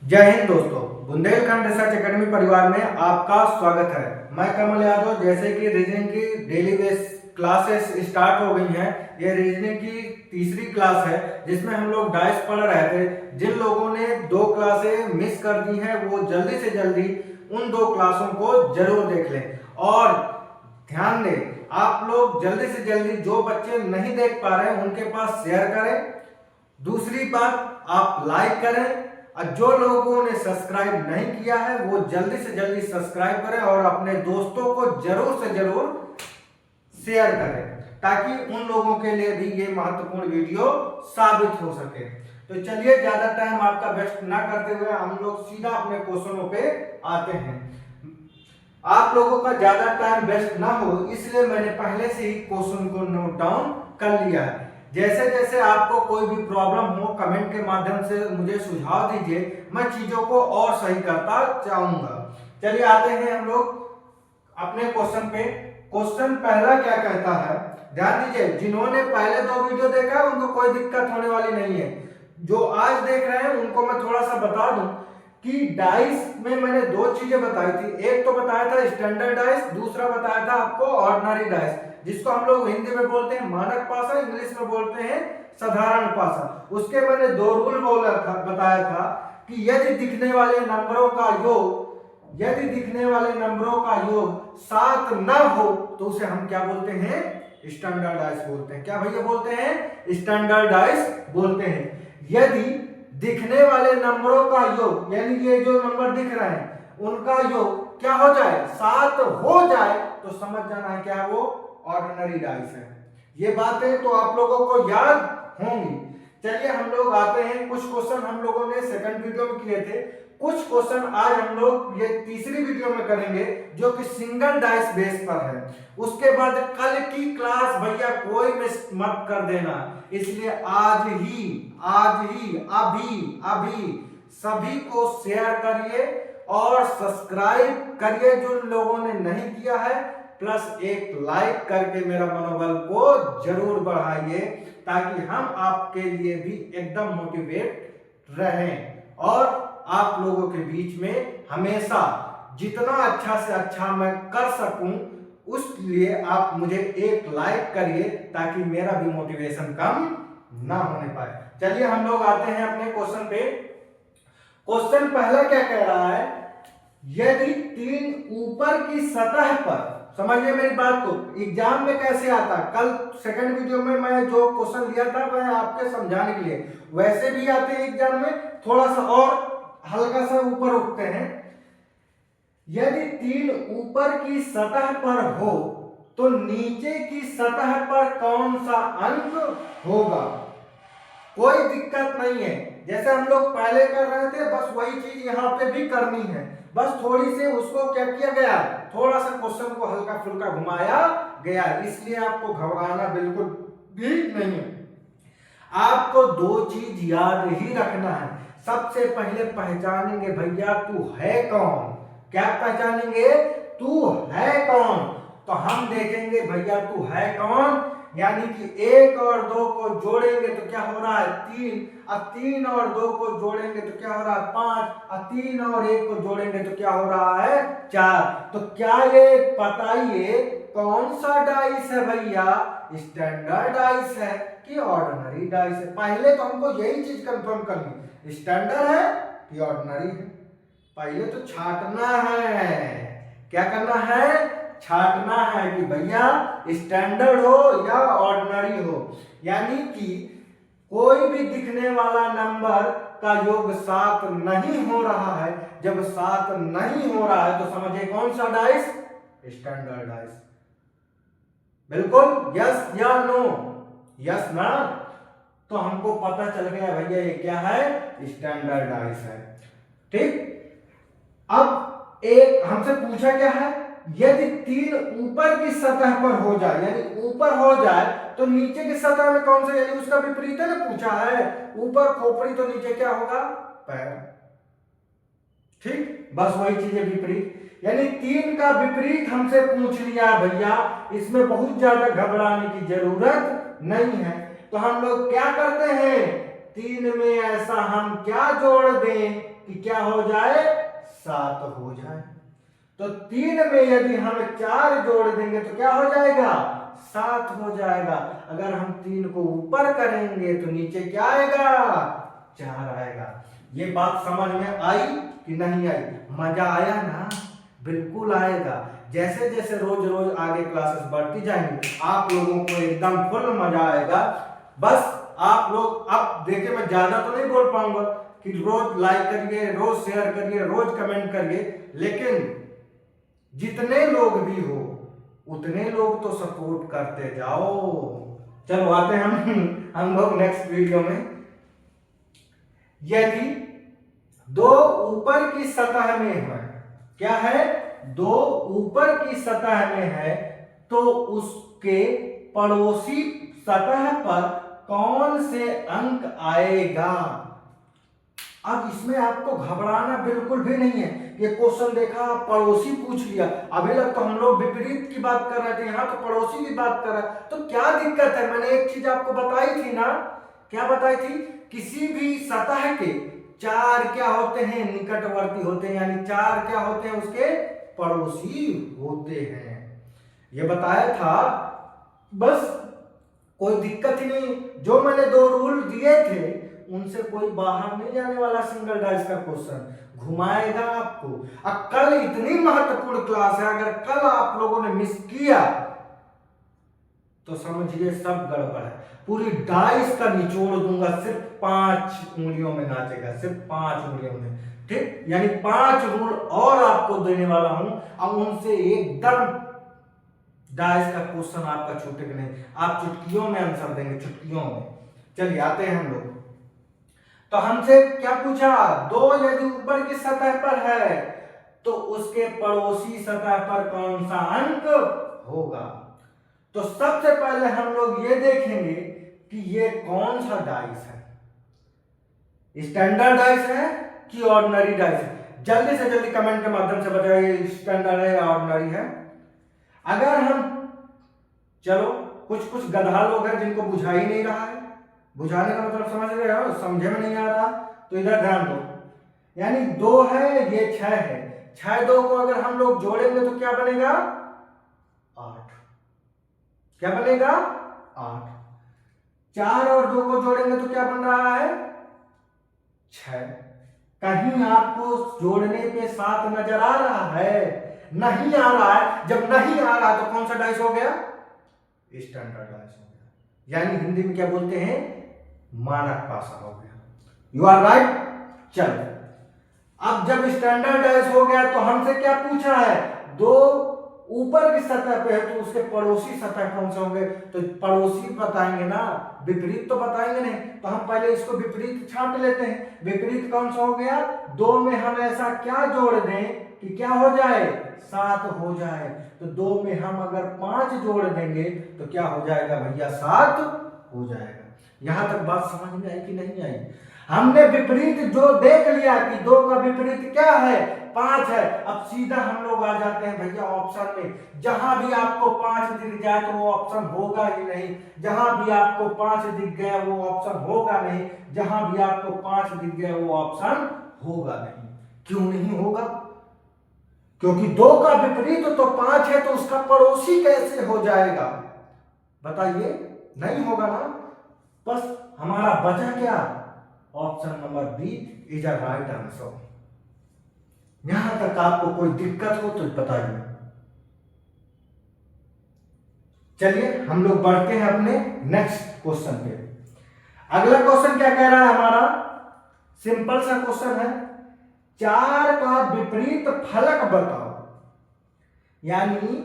जय हिंद दोस्तों, Bundelkhand research academy परिवार में आपका स्वागत है। मैं कमल यादव। जैसे कि रीजनिंग की डेली बेस क्लासेस स्टार्ट हो गई हैं। ये रीजनिंग की तीसरी क्लास है जिसमें हम लोग डाइस पढ़ रहे थे। जिन लोगों ने 2 क्लासें मिस कर दी हैं वो जल्दी से जल्दी उन 2 क्लासों को जरूर देख लें। और ध्यान दें, आप लोग जल्दी से जल्दी जो बच्चे नहीं देख पा रहे हैं उनके पास शेयर करें। दूसरी बात, आप लाइक करें और जो लोगों ने सब्सक्राइब नहीं किया है वो जल्दी से जल्दी सब्सक्राइब करें और अपने दोस्तों को जरूर से जरूर शेयर करें ताकि उन लोगों के लिए भी ये महत्वपूर्ण वीडियो साबित हो सके। तो चलिए, ज्यादा टाइम आपका वेस्ट ना करते हुए हम लोग सीधा अपने क्वेश्चनों पे आते हैं। आप लोगों का ज्यादा टाइम वेस्ट ना हो इसलिए मैंने पहले से ही क्वेश्चन को नोट डाउन कर लिया है। जैसे जैसे आपको कोई भी प्रॉब्लम हो कमेंट के माध्यम से मुझे सुझाव दीजिए, मैं चीजों को और सही करता चाहूंगा। चलिए आते हैं हम लोग अपने क्वेश्चन पे। क्वेश्चन पहला क्या कहता है, ध्यान दीजिए। जिन्होंने पहले 2 वीडियो देखा है उनको कोई दिक्कत होने वाली नहीं है। जो आज देख रहे हैं उनको मैं थोड़ा सा बता दूं कि डाइस में मैंने 2 चीजें बताई थी। एक तो बताया था स्टैंडर्ड डाइस, दूसरा बताया था आपको ऑर्डिनरी डाइस, जिसको हम लोग हिंदी में बोलते हैं मानक पासा, इंग्लिश में बोलते हैं साधारण पासा। उसके मैंने 2 रूल बताया था कि यदि दिखने वाले नंबरों का योग 7 न हो तो उसे हम क्या बोलते हैं, स्टैंडर्ड डाइस बोलते हैं। क्या भैया बोलते हैं, स्टैंडर्ड डाइस बोलते हैं। यदि दिखने वाले नंबरों का योग, यानी ये जो नंबर दिख रहे हैं उनका योग क्या हो जाए, 7 हो जाए, तो समझ जाना है क्या वो ऑर्डिनरी डाइस है। ये बातें तो आप लोगों को याद होंगी। चलिए हम लोग आते हैं, कुछ क्वेश्चन हम लोगों ने सेकंड वीडियो में किए थे, कुछ क्वेश्चन आज हम लोग ये तीसरी वीडियो में करेंगे जो कि सिंगल डाइस बेस पर है। उसके बाद कल की क्लास भैया कोई मिस मत कर देना, इसलिए आज ही अभी सभी को शेयर करिए और सब्सक्राइब करिए जो लोगों ने नहीं किया है, प्लस एक लाइक करके मेरा मनोबल को जरूर बढ़ाइए ताकि हम आपके लिए भी एकदम मोटिवेट रहें और आप लोगों के बीच में हमेशा जितना अच्छा से अच्छा मैं कर सकूं उस लिए आप मुझे एक लाइक करिए ताकि मेरा भी मोटिवेशन कम ना होने पाए। चलिए हम लोग आते हैं अपने क्वेश्चन पे। क्वेश्चन पहला क्या कह रहा है, यदि 3 ऊपर की सतह पर, समझिए मेरी बात को, एग्जाम में कैसे आता, कल सेकंड वीडियो में मैं जो क्वेश्चन लिया था वह आपके समझाने के लिए, वैसे भी आते हैं एग्जाम में, थोड़ा सा और हल्का सा ऊपर उठते हैं। यदि 3 ऊपर की सतह पर हो तो नीचे की सतह पर कौन सा अंक होगा। कोई दिक्कत नहीं है, जैसे हम लोग पहले कर रहे थे बस वही चीज यहाँ पे भी करनी है। बस थोड़ी से उसको क्या किया गया, थोड़ा सा क्वेश्चन को हल्का फुल्का घुमाया गया, इसलिए आपको घबराना बिल्कुल भी नहीं है। आपको 2 चीज याद ही रखना है। सबसे पहले पहचानेंगे भैया तू है कौन। क्या पहचानेंगे, तू है कौन। तो हम देखेंगे भैया तू है कौन, यानी कि 1 और 2 को जोड़ेंगे तो क्या हो रहा है 3, अब 3 और 2 को जोड़ेंगे तो क्या हो रहा है 5, अब 3 और 1 को जोड़ेंगे तो क्या हो रहा है 4। तो क्या ये बताइए कौन सा डाइस है भैया, स्टैंडर्ड डाइस है कि ऑर्डिनरी डाइस है। पहले तो हमको यही चीज कंफर्म करनी, स्टैंडर्ड है कि ऑर्डिनरी है। पहले तो छांटना है, क्या करना है, छांटना है कि भैया स्टैंडर्ड हो या ऑर्डिनरी हो। यानी कि कोई भी दिखने वाला नंबर का योग 7 नहीं हो रहा है। जब 7 नहीं हो रहा है तो समझिए कौन सा डाइस, स्टैंडर्ड डाइस। बिल्कुल यस या नो, यस ना, तो हमको पता चल गया भैया ये क्या है, स्टैंडर्ड डाइस है। ठीक, अब एक हमसे पूछा क्या है, यदि 3 ऊपर की सतह पर हो जाए, यानी ऊपर हो जाए तो नीचे की सतह में कौन सा, यानी उसका विपरीत है ना पूछा है, ऊपर खोपड़ी तो नीचे क्या होगा, पैर। ठीक, बस वही चीज है विपरीत, यानी 3 का विपरीत हमसे पूछ लिया भैया, इसमें बहुत ज्यादा घबराने की जरूरत नहीं है। तो हम लोग क्या करते हैं, 3 में ऐसा हम क्या जोड़ दें कि क्या हो जाए, 7 हो जाए। तो 3 में यदि हम 4 जोड़ देंगे तो क्या हो जाएगा, 7 हो जाएगा। अगर हम 3 को ऊपर करेंगे तो नीचे क्या आएगा, 4 आएगा। ये बात समझ में आई कि नहीं आई? मजा आया ना? बिल्कुल आएगा। जैसे जैसे रोज रोज आगे क्लासेस बढ़ती जाएंगी आप लोगों को एकदम फुल मजा आएगा। बस आप लोग अब देखिए, मैं ज्यादा तो नहीं बोल पाऊंगा कि रोज लाइक करिए, रोज शेयर करिए, रोज कमेंट करिए, लेकिन जितने लोग भी हो उतने लोग तो सपोर्ट करते जाओ। चलो आते हैं हम लोग नेक्स्ट वीडियो में। यदि 2 ऊपर की सतह में है, क्या है, 2 ऊपर की सतह में है, तो उसके पड़ोसी सतह पर कौन से अंक आएगा। अब इसमें आपको घबराना बिल्कुल भी नहीं है। ये क्वेश्चन देखा, पड़ोसी पूछ लिया, अभी तक तो हम लोग विपरीत की बात कर रहे थे, यहाँ तो पड़ोसी की बात कर रहा है, तो क्या दिक्कत है। मैंने एक चीज आपको बताई थी ना, क्या बताई थी, किसी भी सतह के 4 क्या होते हैं, निकटवर्ती होते हैं, यानी 4 क्या होते हैं, उसके पड़ोसी होते हैं। ये बताया था, बस कोई दिक्कत ही नहीं। जो मैंने 2 रूल दिए थे उनसे कोई बाहर नहीं जाने वाला। सिंगल डाइस का क्वेश्चन घुमाएगा आपको। अब कल इतनी महत्वपूर्ण क्लास है, अगर कल आप लोगों ने मिस किया तो समझिए सब गड़बड़ है। पूरी डाइस का निचोड़ दूंगा, सिर्फ 5 उंगलियों में नाचेगा, सिर्फ 5 उंगलियों में, ठीक। यानी 5 रूल और आपको देने वाला हूं, अब उनसे एकदम डाइस का क्वेश्चन आपका छूटेगा नहीं। आप चुटकियों में आंसर देंगे, चुटकियों में। चलिए आते हैं हम लोग। तो हमसे क्या पूछा, 2 यदि ऊपर की सतह पर है तो उसके पड़ोसी सतह पर कौन सा अंक होगा। तो सबसे पहले हम लोग ये देखेंगे कि ये कौन सा डाइस है, स्टैंडर्ड डाइस है कि ऑर्डिनरी डाइस है। जल्दी से जल्दी कमेंट के माध्यम से बताइए, स्टैंडर्ड है या ऑर्डिनरी है। अगर हम, चलो कुछ कुछ गधा लोग हैं जिनको बुझा ही नहीं रहा है, बुझाने का मतलब समझ रहे हो, समझे में नहीं आ रहा, तो इधर ध्यान दो। यानी 2 है, ये 6 है, 6 2 को अगर हम लोग जोड़ेंगे तो क्या बनेगा, 8। क्या बनेगा, 8। 4 और 2 को जोड़ेंगे तो क्या बन रहा है, 6। कहीं आपको जोड़ने पे 7 नजर आ रहा है, नहीं आ रहा है। जब नहीं आ रहा है तो कौन सा डाइस हो गया, स्टैंडर्ड डाइस हो गया, यानी हिंदी में क्या बोलते हैं, मानक पासा हो गया। You are right. चलो अब जब स्टैंडर्ड डाइस हो गया तो हमसे क्या पूछा है, 2 ऊपर की सतह पे है तो उसके पड़ोसी सतह कौन से होंगे। तो पड़ोसी बताएंगे ना, विपरीत तो बताएंगे नहीं। तो हम पहले इसको विपरीत छांट लेते हैं। विपरीत कौन सा हो गया, 2 में हम ऐसा क्या जोड़ दें कि क्या हो जाए, 7 हो जाए। तो 2 में हम अगर 5 जोड़ देंगे तो क्या हो जाएगा भैया, 7 हो जाएगा। यहां तक बात समझ में आई कि नहीं आई। हमने विपरीत जो देख लिया कि 2 का विपरीत क्या है, 5 है। अब सीधा हम लोग आ जाते हैं भैया ऑप्शन में। जहां भी आपको 5 दिख जाए तो वो ऑप्शन होगा ही नहीं। जहां भी आपको 5 दिख गया वो ऑप्शन होगा नहीं। जहां भी आपको 5 दिख गया वो ऑप्शन होगा नहीं। क्यों नहीं होगा, क्योंकि 2 का विपरीत तो 5 है, तो उसका पड़ोसी कैसे हो जाएगा, बताइए, नहीं होगा ना। बस हमारा बचा क्या, option number B is a right answer. यहां तक आपको कोई दिक्कत हो तो बताइए। चलिए हम लोग बढ़ते हैं अपने नेक्स्ट क्वेश्चन पे। अगला क्वेश्चन क्या कह रहा है हमारा, सिंपल सा क्वेश्चन है, 4 का विपरीत फलक बताओ। यानी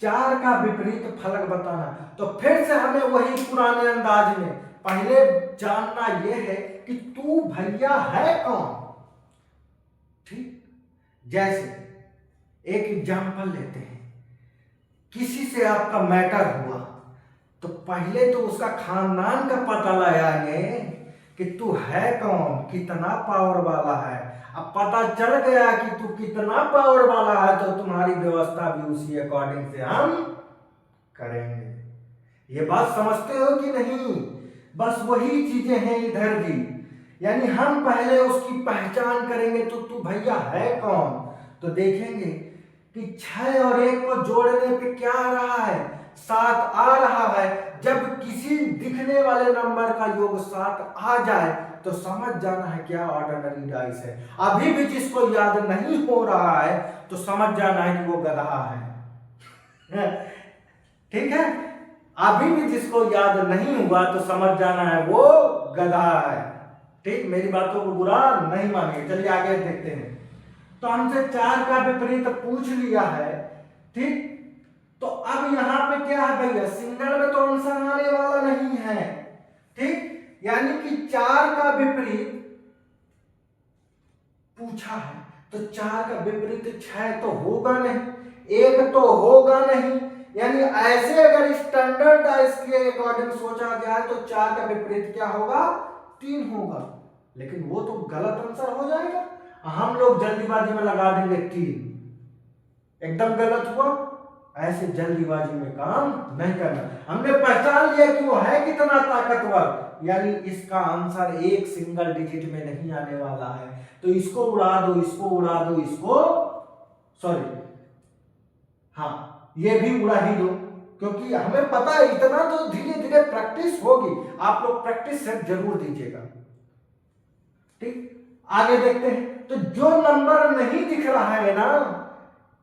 4 का विपरीत फलक बताना। तो फिर से हमें वही पुराने अंदाज में पहले जानना यह है कि तू भैया है कौन, ठीक। जैसे एक एग्जांपल लेते हैं, किसी से आपका मैटर हुआ तो पहले तो उसका खानदान का पता लगाएंगे कि तू है कौन, कितना पावर वाला है। अब पता चल गया कि तू कितना पावर वाला है तो तुम्हारी व्यवस्था भी उसी अकॉर्डिंग से हम करेंगे। ये बात समझते हो कि नहीं। बस वही चीजें हैं इधर भी। यानी हम पहले उसकी पहचान करेंगे तो तू भैया है कौन। तो देखेंगे कि 6 और 1 को जोड़ने पे क्या आ रहा है, 7 आ रहा है। जब किसी दिखने वाले नंबर का योग 7 आ जाए तो समझ जाना है क्या ऑर्डिनरी डाइस है। अभी भी जिसको याद नहीं हो रहा है तो समझ जाना है कि वो गधा है। ठीक है, अभी भी जिसको याद नहीं हुआ तो समझ जाना है वो गधा है। ठीक, मेरी बातों को बुरा नहीं मानिए। चलिए आगे देखते हैं। तो हमसे 4 का विपरीत पूछ लिया है। ठीक, तो अब यहां पे क्या है भैया, सिंगल में तो आंसर आने वाला नहीं है। ठीक, यानी कि 4 का विपरीत पूछा है तो 4 का विपरीत 6 तो होगा नहीं, 1 तो होगा नहीं। यानी ऐसे अगर स्टैंडर्ड डाइस के अकॉर्डिंग सोचा जाए तो 4 का विपरीत क्या होगा, 3 होगा। लेकिन वो तो गलत आंसर हो जाएगा। हम लोग जल्दीबाजी में लगा देंगे 3, एकदम गलत हुआ। ऐसे जल्दीबाजी में काम नहीं करना। हमने पहचान लिया कि वो है कितना ताकतवर, यानी इसका आंसर एक सिंगल डिजिट में नहीं आने वाला है। तो इसको उड़ा दो, इसको उड़ा दो, इसको सॉरी हाँ ये भी उड़ा ही दो, क्योंकि हमें पता है इतना तो धीरे धीरे प्रैक्टिस होगी। आप लोग प्रैक्टिस सेट जरूर दीजिएगा। ठीक, आगे देखते हैं। तो जो नंबर नहीं दिख रहा है ना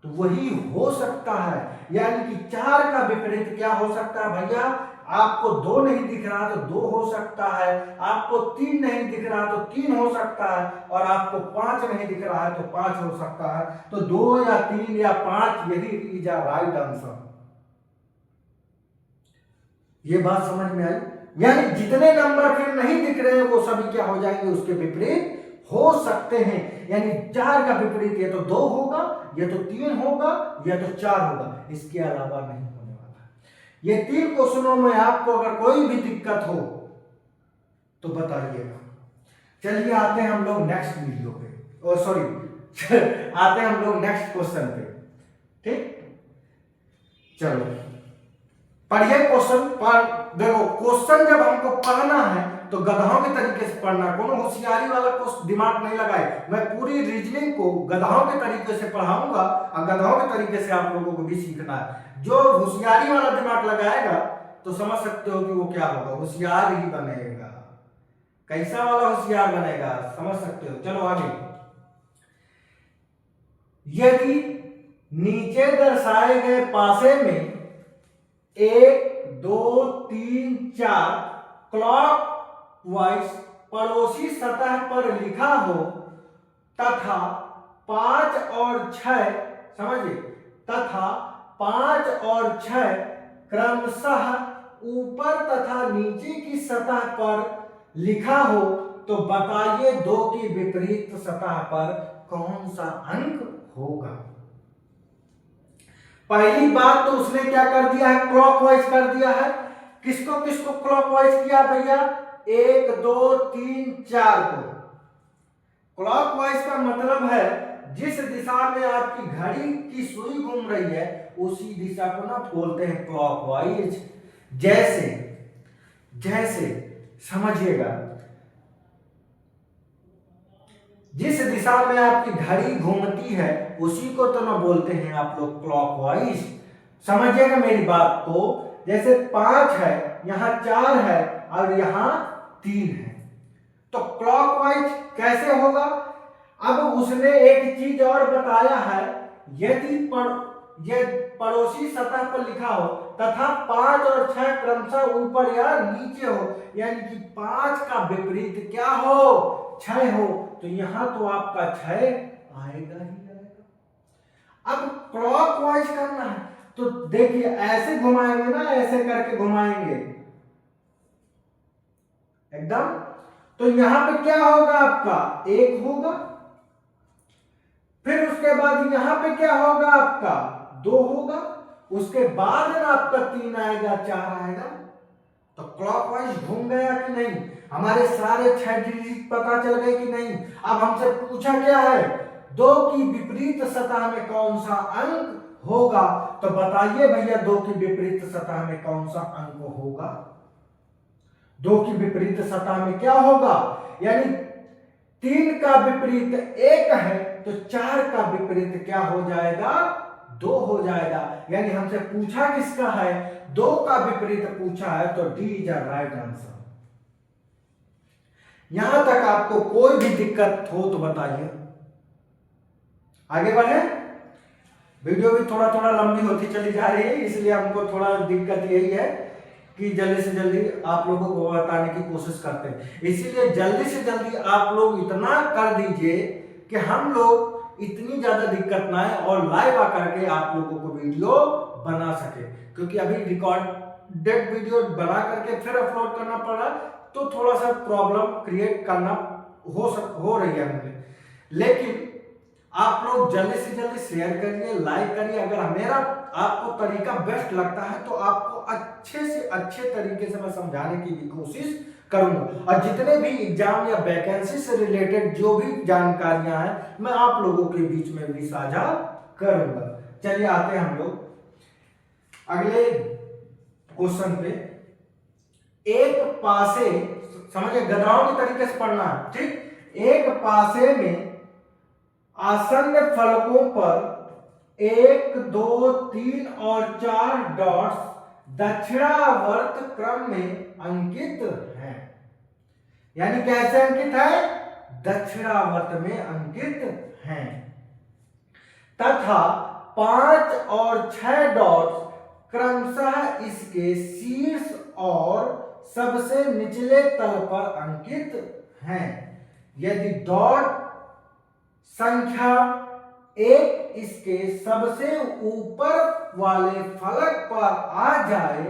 तो वही हो सकता है। यानी कि 4 का विपरीत क्या हो सकता है भैया, आपको 2 नहीं दिख रहा तो 2 हो सकता है, आपको 3 नहीं दिख रहा तो 3 हो सकता है, और आपको 5 नहीं दिख रहा है तो 5 हो सकता है। तो 2 या 3 या 5 यही इज अ राइट आंसर। ये बात समझ में आई। यानी जितने नंबर फिर नहीं दिख रहे हैं वो सभी क्या हो जाएंगे, उसके विपरीत हो सकते हैं। यानी 4 का विपरीत या तो 2 होगा, या तो 3 होगा, या तो 4 होगा, इसके अलावा नहीं होने वाला। ये 3 क्वेश्चनों में आपको अगर कोई भी दिक्कत हो तो बताइएगा। चलिए आते हैं हम लोग नेक्स्ट वीडियो पे, और सॉरी आते हैं हम लोग नेक्स्ट क्वेश्चन पे। ठीक, चलो पढ़िए क्वेश्चन। देखो क्वेश्चन जब हमको पढ़ना है तो गधाओं के तरीके से पढ़ना, कोनो होशियारी वाला दिमाग नहीं लगाए। मैं पूरी रीजनिंग को गधाओं के तरीके से पढ़ाऊंगा और गधाओं के तरीके से आप लोगों को भी सीखना है। जो होशियारी वाला दिमाग लगाएगा तो समझ सकते हो कि वो क्या होगा, होशियार ही बनेगा। कैसा वाला होशियार बनेगा समझ सकते हो। चलो आगे। यदि नीचे दर्शाए गए पासे में 1 2 3 4 क्लॉक वाइज पड़ोसी सतह पर लिखा हो तथा 5 और 6 समझिए, तथा 5 और 6 क्रमशः ऊपर तथा नीचे की सतह पर लिखा हो तो बताइए 2 की विपरीत सतह पर कौन सा अंक होगा। पहली बात तो उसने क्या कर दिया है, क्लॉकवाइज कर दिया है। किसको किसको क्लॉकवाइज किया भैया, 1 2 3 4 को। क्लॉकवाइज का मतलब है जिस दिशा में आपकी घड़ी की सुई घूम रही है उसी दिशा को ना बोलते हैं क्लॉकवाइज। जैसे जैसे समझिएगा, जिस दिशा में आपकी घड़ी घूमती है उसी को तो ना बोलते हैं आप लोग क्लॉकवाइज। समझिएगा मेरी बात को। जैसे 5 है, यहां 4 है और यहां 3 है, तो क्लॉकवाइज कैसे होगा। अब उसने एक चीज और बताया है, यदि पड़ोसी सतह पर लिखा हो तथा 5 और 6 क्रमशः ऊपर या नीचे हो, यानी कि 5 का विपरीत क्या हो, 6 हो, तो यहां तो आपका 6 आएगा ही आएगा। अब क्लॉकवाइज करना है तो देखिए ऐसे घुमाएंगे ना, ऐसे करके घुमाएंगे एकदम, तो यहां पे क्या होगा आपका 1 होगा। फिर उसके बाद यहां पे क्या होगा आपका 2 होगा, उसके बाद ना आपका 3 आएगा, 4 आएगा। तो क्लॉकवाइज घूम गया कि नहीं, हमारे सारे 6 डिजिट पता चल गए कि नहीं। अब हमसे पूछा क्या है, 2 की विपरीत सतह में कौन सा अंक होगा, तो बताइए भैया 2 की विपरीत सतह में कौन सा अंक होगा। 2 की विपरीत सतह में क्या होगा, यानी 3 का विपरीत 1 है तो 4 का विपरीत क्या हो जाएगा, 2 हो जाएगा। यानी हमसे पूछा किसका है, 2 का विपरीत पूछा है, तो D is a right answer. यहां तक आपको कोई भी दिक्कत हो तो बताइए। आगे बढ़े, वीडियो भी थोड़ा थोड़ा लंबी होती चली जा रही है, इसलिए हमको थोड़ा दिक्कत यही है कि जल्दी से जल्दी आप लोगों को बताने की कोशिश करते हैं। इसीलिए जल्दी से जल्दी आप लोग इतना कर दीजिए कि हम लोग इतनी ज्यादा दिक्कत ना आए और लाइव आकर के आप लोगों को वीडियो बना सके, क्योंकि अभी रिकॉर्डेड वीडियो बना करके फिर अपलोड करना पड़ रहा, तो थोड़ा सा प्रॉब्लम क्रिएट करना हो रही है हमें। लेकिन आप लोग जल्दी से जल्दी शेयर करिए, लाइक करिए। अगर मेरा आपको तरीका बेस्ट लगता है तो आपको अच्छे से अच्छे तरीके से मैं समझाने की भी कोशिश करूंगा, और जितने भी एग्जाम या वैकेंसी से रिलेटेड जो भी जानकारियां हैं मैं आप लोगों के बीच में भी साझा करूंगा। चलिए आते हैं हम लोग अगले क्वेश्चन पे। एक पासे, समझिए गधाओं के तरीके से पढ़ना है, ठीक। एक पासे में आसन्न फलकों पर 1, 2, 3 और 4 डॉट्स दक्षिणावर्त क्रम में अंकित हैं। यानी कैसे अंकित है, दक्षिणावर्त में अंकित हैं, तथा 5 और 6 डॉट्स क्रमशः इसके शीर्ष और सबसे निचले तल पर अंकित हैं। यदि डॉट संख्या 1 इसके सबसे ऊपर वाले फलक पर आ जाए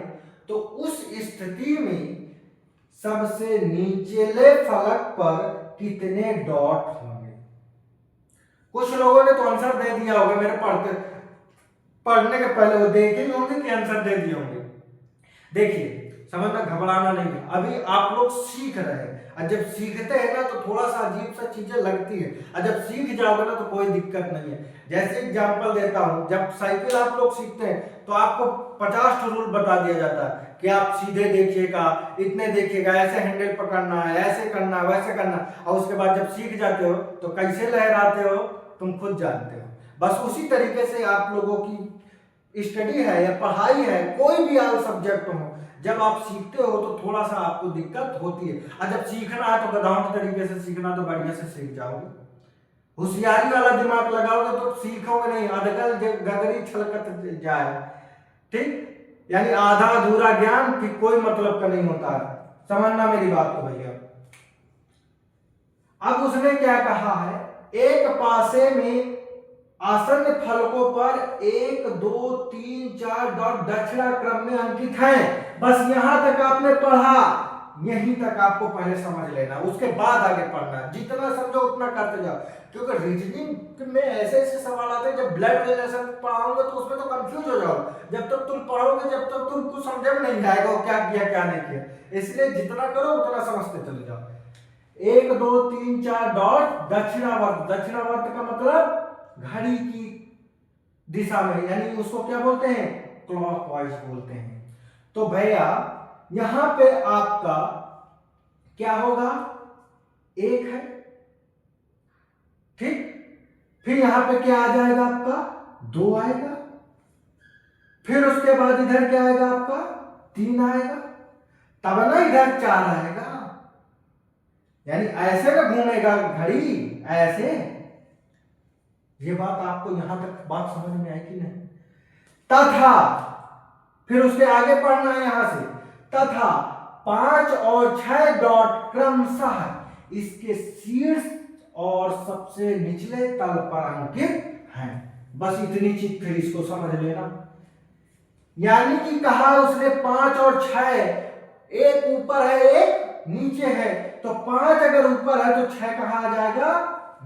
तो उस स्थिति में सबसे निचले फलक पर कितने डॉट होंगे। कुछ लोगों ने तो आंसर दे दिया होगा, मेरे पढ़ने के पहले वो देखे होंगे कि आंसर दे दिए होंगे। देखिए समझना, घबराना नहीं है, अभी आप लोग सीख रहे हैं, और जब सीखते हैं ना तो थोड़ा सा अजीब सा चीजें लगती है, और जब सीख जाओगे ना तो कोई दिक्कत नहीं है। जैसे एग्जांपल देता हूं, जब साइकिल आप लोग सीखते हैं तो आपको 50 रूल बता दिया जाता है कि आप सीधे देखिएगा, इतने देखिएगा, ऐसे हैंडल पकड़ना है, ऐसे करना है, वैसे करना, और उसके बाद जब सीख जाते हो तो कैसे लहराते हो तुम खुद जानते हो। बस उसी तरीके से आप लोगों की स्टडी है या पढ़ाई है, कोई भी आल सब्जेक्ट हो, जब आप सीखते हो तो थोड़ा सा आपको दिक्कत होती है, और जब सीखना है तो गधाओं के तरीके से सीखना, तो बढ़िया से सीख जाओगे। होशियारी वाला दिमाग लगाओगे तो सीखोगे नहीं, अधकल गगरी छलकत जाए, ठीक। यानी आधा अधूरा ज्ञान की कोई मतलब का नहीं होता है, समझना मेरी बात को भैया। अब उसने क्या कहा है, एक पासे में आसन्न फलकों पर 1, 2, 3, 4 डॉट दक्षिणा क्रम में अंकित हैं। बस यहां तक आपने पढ़ा, यहीं तक आपको पहले समझ लेना, उसके बाद आगे पढ़ना। जितना समझो उतना करते जाओ, क्योंकि रीजनिंग में ऐसे ऐसे सवाल आते हैं, जब ब्लड रिलेशन पढ़ाओगे तो उसमें तो कंफ्यूज हो जाओ। जब तक तुम पढ़ोगे, जब तक तुम कुछ समझे में नहीं आएगा क्या किया क्या नहीं किया। इसलिए जितना करो उतना समझते चले जाओ। 1, 2, 3, 4 डॉट दक्षिणावर्त, दक्षिणावर्त का मतलब घड़ी की दिशा में, यानी उसको क्या बोलते हैं, क्लॉकवाइज बोलते हैं। तो भैया यहां पे आपका क्या होगा, 1 है, ठीक। फिर यहां पे क्या आ जाएगा आपका, 2 आएगा, फिर उसके बाद इधर क्या आएगा आपका, 3 आएगा, तब ना इधर 4 आएगा। यानी ऐसे में घूमेगा घड़ी, ऐसे। ये बात आपको यहां तक बात समझ में आई कि नहीं। तथा फिर उसके आगे पढ़ना है यहां से, तथा 5 और 6 डॉट क्रमशः इसके शीर्ष और सबसे निचले तल पर अंकित हैं। बस इतनी चीज फिर इसको समझ लेना। यानी कि कहा उसने 5 और 6, एक ऊपर है एक नीचे है, तो 5 अगर ऊपर है तो 6 कहां आ जाएगा,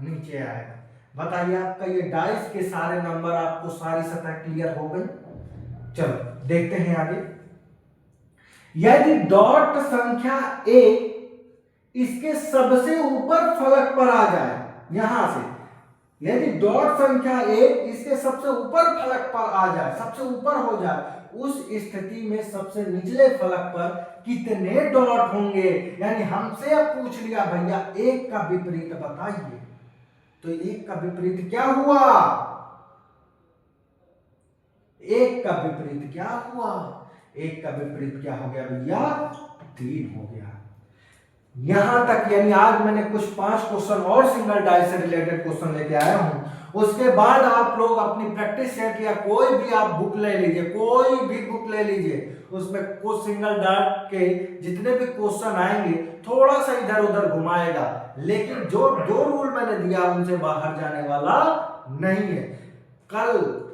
नीचे आएगा। बताइए आपका ये डाइस के सारे नंबर, आपको सारी सतह क्लियर हो गई। चलो देखते हैं आगे। यदि डॉट संख्या 1 इसके सबसे ऊपर फलक पर आ जाए, यहां से यदि डॉट संख्या 1 इसके सबसे ऊपर फलक पर आ जाए, सबसे ऊपर हो जाए, उस स्थिति में सबसे निचले फलक पर कितने डॉट होंगे। यानी हमसे अब पूछ लिया भैया एक का विपरीत बताइए, तो एक का विपरीत क्या हुआ, एक का विपरीत क्या हुआ, एक का विपरीत क्या हो गया भैया, 3 हो गया। यहां तक यानी आज मैंने कुछ 5 क्वेश्चन और सिंगल डाइस से रिलेटेड क्वेश्चन लेके आया हूं। उसके बाद आप लोग अपनी प्रैक्टिस सेट या कोई भी आप बुक ले लीजिए, कोई भी बुक ले लीजिए, उसमें कुछ सिंगल डाट के जितने भी क्वेश्चन आएंगे थोड़ा सा इधर उधर घुमाएगा, लेकिन जो 2 रूल मैंने दिया उनसे बाहर जाने वाला नहीं है।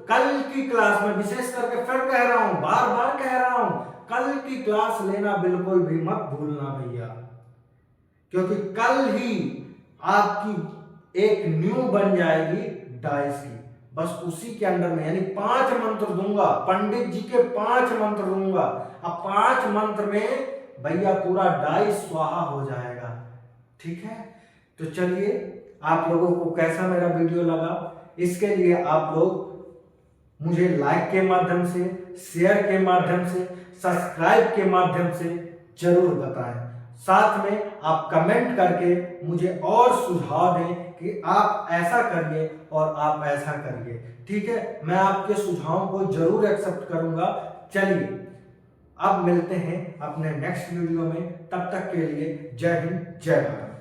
कल की क्लास में विशेष करके फिर कह रहा हूं, बार बार कह रहा हूं, कल की क्लास लेना बिल्कुल भी मत भूलना भैया, क्योंकि कल ही आपकी एक न्यू बन जाएगी डाइस की। बस उसी के अंदर में यानी 5 मंत्र दूंगा, पंडित जी के 5 मंत्र दूंगा। अब 5 मंत्र में भैया पूरा डाइस स्वाहा हो जाएगा। ठीक है, तो चलिए आप लोगों को कैसा मेरा वीडियो लगा, इसके लिए आप लोग मुझे लाइक के माध्यम से, शेयर के माध्यम से, सब्सक्राइब के माध्यम से जरूर बताएं। साथ में आप कमेंट करके मुझे और सुझाव दें कि आप ऐसा करिए और आप ऐसा करिए। ठीक है, मैं आपके सुझावों को जरूर एक्सेप्ट करूंगा। चलिए अब मिलते हैं अपने नेक्स्ट वीडियो में, तब तक के लिए जय हिंद जय भारत।